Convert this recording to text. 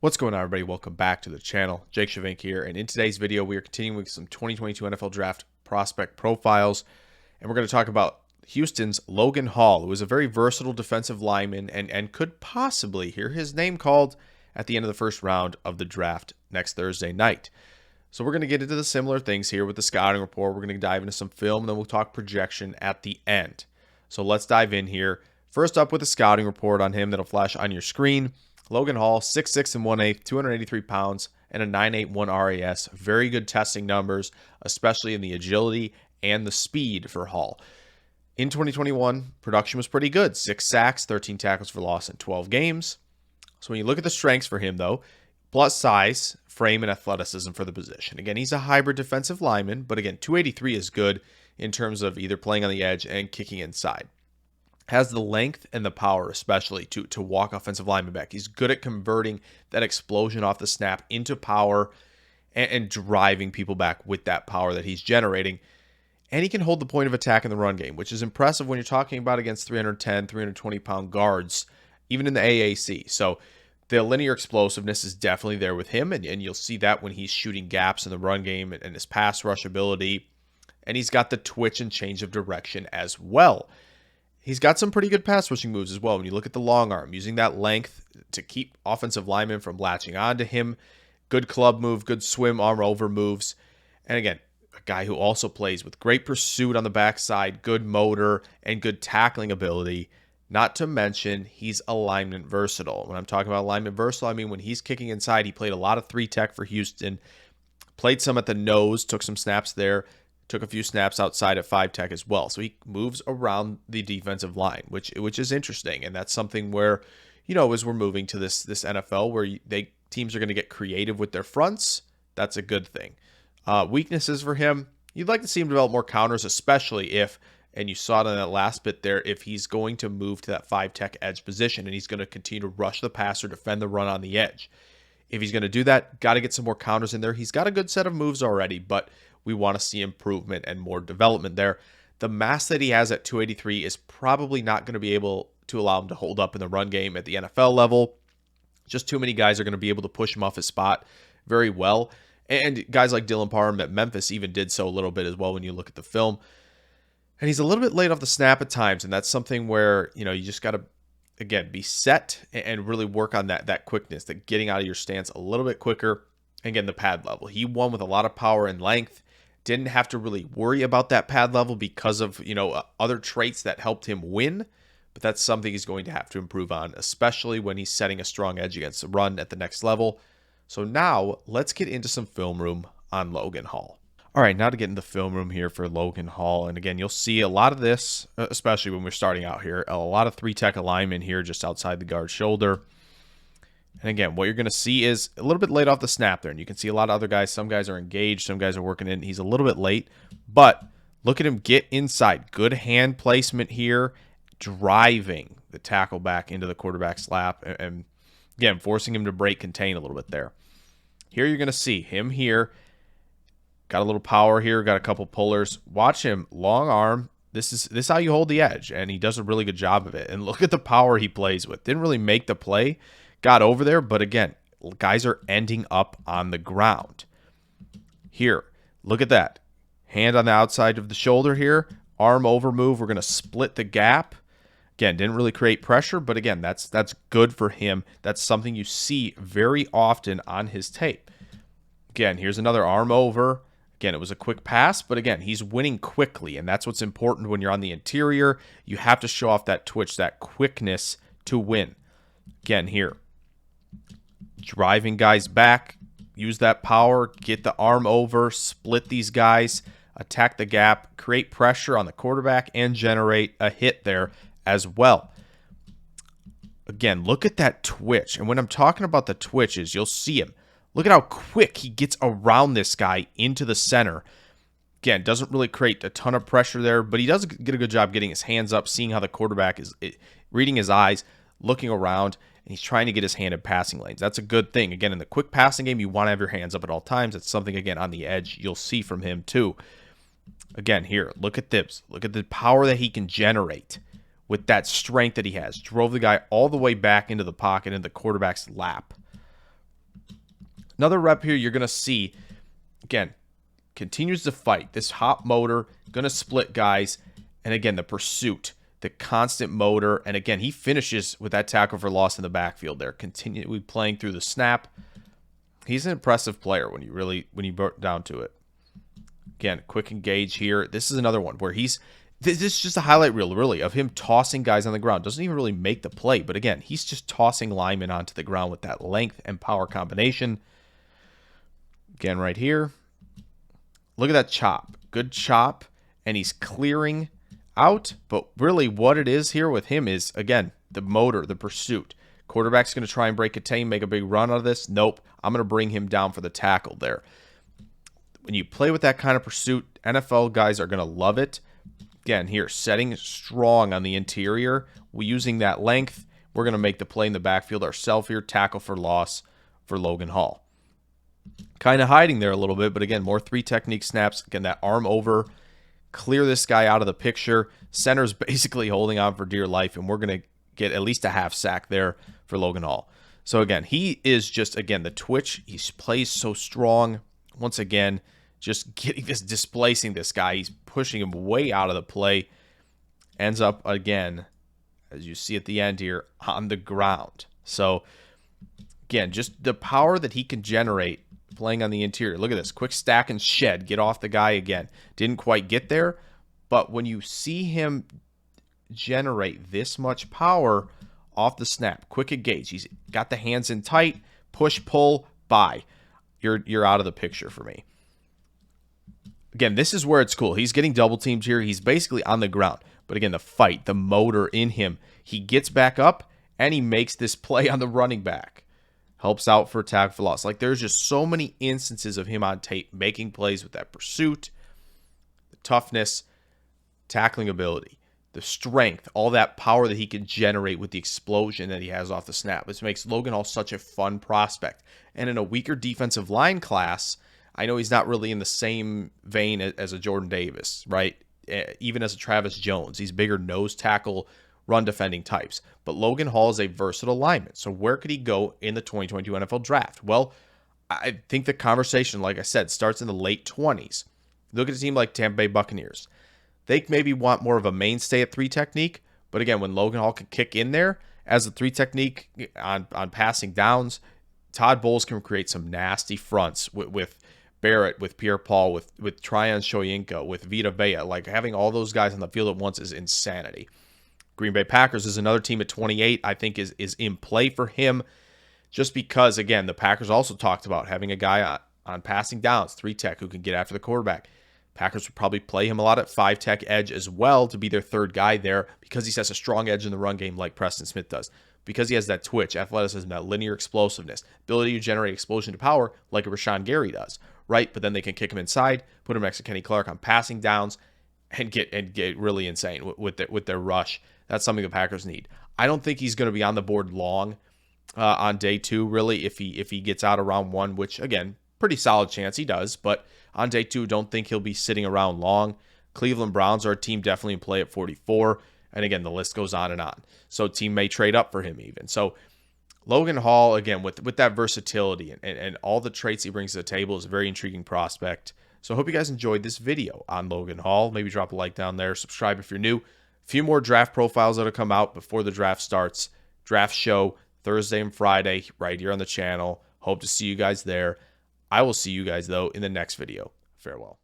What's going on, everybody? Welcome back to the channel. Jake Shavink here, and in today's video, we are continuing with some 2022 NFL Draft prospect profiles, and we're going to talk about Houston's Logan Hall, who is a very versatile defensive lineman and could possibly hear his name called at the end of the first round of the draft next Thursday night. So we're going to get into the similar things here with the scouting report. We're going to dive into some film, and then we'll talk projection at the end. So let's dive in here. First up with the scouting report on him that'll flash on your screen. Logan Hall, 6'6" and 1/8, 283 pounds, and a 9.81 RAS. Very good testing numbers, especially in the agility and the speed for Hall. In 2021, production was pretty good. 6 sacks, 13 tackles for loss in 12 games. So when you look at the strengths for him, though, plus size, frame, and athleticism for the position. Again, he's a hybrid defensive lineman, but again, 283 is good in terms of either playing on the edge and kicking inside. Has the length and the power, especially to walk offensive linemen back. He's good at converting that explosion off the snap into power and driving people back with that power that he's generating. And he can hold the point of attack in the run game, which is impressive when you're talking about against 310, 320-pound guards, even in the AAC. So the linear explosiveness is definitely there with him, and you'll see that when he's shooting gaps in the run game and his pass rush ability. And he's got the twitch and change of direction as well. He's got some pretty good pass rushing moves as well. When you look at the long arm, using that length to keep offensive linemen from latching onto him. Good club move, good swim arm over moves. And again, a guy who also plays with great pursuit on the backside, good motor, and good tackling ability. Not to mention, he's alignment versatile. When I'm talking about alignment versatile, I mean when he's kicking inside, he played a lot of 3-tech for Houston. Played some at the nose, took some snaps there. Took a few snaps outside at 5-tech as well. So he moves around the defensive line, which is interesting. And that's something where, as we're moving to this NFL where teams are going to get creative with their fronts, that's a good thing. Weaknesses for him, you'd like to see him develop more counters, especially if, and you saw it on that last bit there, if he's going to move to that 5-tech edge position and he's going to continue to rush the passer, defend the run on the edge. If he's going to do that, got to get some more counters in there. He's got a good set of moves already, but we want to see improvement and more development there. The mass that he has at 283 is probably not going to be able to allow him to hold up in the run game at the NFL level. Just too many guys are going to be able to push him off his spot very well. And guys like Dylan Parham at Memphis even did so a little bit as well when you look at the film. And he's a little bit late off the snap at times, and that's something where, you just got to, again, be set and really work on that quickness, that getting out of your stance a little bit quicker. And again, the pad level. He won with a lot of power and length. Didn't have to really worry about that pad level because of, other traits that helped him win. But that's something he's going to have to improve on, especially when he's setting a strong edge against the run at the next level. So now let's get into some film room on Logan Hall. All right, now to get in the film room here for Logan Hall. And again, you'll see a lot of this, especially when we're starting out here, a lot of 3-tech alignment here just outside the guard shoulder. And again, what you're going to see is a little bit late off the snap there. And you can see a lot of other guys. Some guys are engaged. Some guys are working in. He's a little bit late. But look at him get inside. Good hand placement here. Driving the tackle back into the quarterback's lap. And again, forcing him to break contain a little bit there. Here you're going to see him here. Got a little power here. Got a couple pullers. Watch him. Long arm. This is how you hold the edge. And he does a really good job of it. And look at the power he plays with. Didn't really make the play. Got over there, but again, guys are ending up on the ground. Here, look at that. Hand on the outside of the shoulder here. Arm over move. We're going to split the gap. Again, didn't really create pressure, but again, that's good for him. That's something you see very often on his tape. Again, here's another arm over. Again, it was a quick pass, but again, he's winning quickly, and that's what's important when you're on the interior. You have to show off that twitch, that quickness to win. Again, here. Driving guys back, use that power, get the arm over, split these guys, attack the gap, create pressure on the quarterback, and generate a hit there as well. Again, look at that twitch. And when I'm talking about the twitches, you'll see him. Look at how quick he gets around this guy into the center. Again, doesn't really create a ton of pressure there, but he does get a good job getting his hands up, seeing how the quarterback is reading his eyes, looking around, and he's trying to get his hand in passing lanes. That's a good thing. Again, in the quick passing game, you want to have your hands up at all times. That's something, again, on the edge you'll see from him too. Again, here, look at this. Look at the power that he can generate with that strength that he has. Drove the guy all the way back into the pocket, into the quarterback's lap. Another rep here you're going to see, again, continues to fight. This hot motor, going to split guys. And again, the pursuit, the constant motor. And again, he finishes with that tackle for loss in the backfield there. Continually playing through the snap. He's an impressive player when you burn down to it. Again, quick engage here. This is another one where this is just a highlight reel, really, of him tossing guys on the ground. Doesn't even really make the play, but again, he's just tossing linemen onto the ground with that length and power combination. Again, right here. Look at that chop. Good chop, and he's clearing out, but really what it is here with him is, again, the motor, the pursuit. Quarterback's going to try and break a tame, make a big run out of this. Nope, I'm going to bring him down for the tackle there. When you play with that kind of pursuit, NFL guys are going to love it. Again, here, setting strong on the interior. We're using that length. We're going to make the play in the backfield ourselves here. Tackle for loss for Logan Hall. Kind of hiding there a little bit, but again, more 3 technique snaps. Again, that arm over. Clear this guy out of the picture. Center's basically holding on for dear life, and we're going to get at least a half sack there for Logan Hall. So again, he is just, again, the twitch. He plays so strong. Once again, just displacing this guy. He's pushing him way out of the play. Ends up, again, as you see at the end here, on the ground. So, again, just the power that he can generate playing on the interior. Look at this. Quick stack and shed. Get off the guy again. Didn't quite get there. But when you see him generate this much power off the snap, quick engage. He's got the hands in tight. Push, pull, bye. You're out of the picture for me. Again, this is where it's cool. He's getting double teamed here. He's basically on the ground. But again, the fight, the motor in him. He gets back up, and he makes this play on the running back. Helps out for a tackle for loss. Like, there's just so many instances of him on tape making plays with that pursuit, the toughness, tackling ability, the strength, all that power that he can generate with the explosion that he has off the snap. This makes Logan Hall such a fun prospect. And in a weaker defensive line class, I know he's not really in the same vein as a Jordan Davis, right? Even as a Travis Jones. He's bigger nose tackle, run defending types. But Logan Hall is a versatile lineman. So where could he go in the 2022 NFL Draft? Well, I think the conversation, like I said, starts in the late 20s. Look at a team like Tampa Bay Buccaneers. They maybe want more of a mainstay at 3 technique. But again, when Logan Hall can kick in there as a 3 technique on passing downs, Todd Bowles can create some nasty fronts with Barrett, with Pierre-Paul, with Tryon Shoyinka, with Vita Vea. Like, having all those guys on the field at once is insanity. Green Bay Packers is another team at 28 I think is in play for him, just because, again, the Packers also talked about having a guy on passing downs, 3 tech, who can get after the quarterback. Packers would probably play him a lot at 5 tech edge as well to be their third guy there, because he has a strong edge in the run game like Preston Smith does. Because he has that twitch, athleticism, that linear explosiveness, ability to generate explosion to power like a Rashawn Gary does, right? But then they can kick him inside, put him next to Kenny Clark on passing downs, and get really insane with their rush. That's something the Packers need. I don't think he's going to be on the board long on day 2, really, if he gets out around 1, which, again, pretty solid chance he does. But on day 2, don't think he'll be sitting around long. Cleveland Browns are a team definitely in play at 44. And again, the list goes on and on. So team may trade up for him even. So Logan Hall, again, with that versatility and all the traits he brings to the table, is a very intriguing prospect. So I hope you guys enjoyed this video on Logan Hall. Maybe drop a like down there. Subscribe if you're new. A few more draft profiles that'll come out before the draft starts. Draft show Thursday and Friday right here on the channel. Hope to see you guys there. I will see you guys, though, in the next video. Farewell.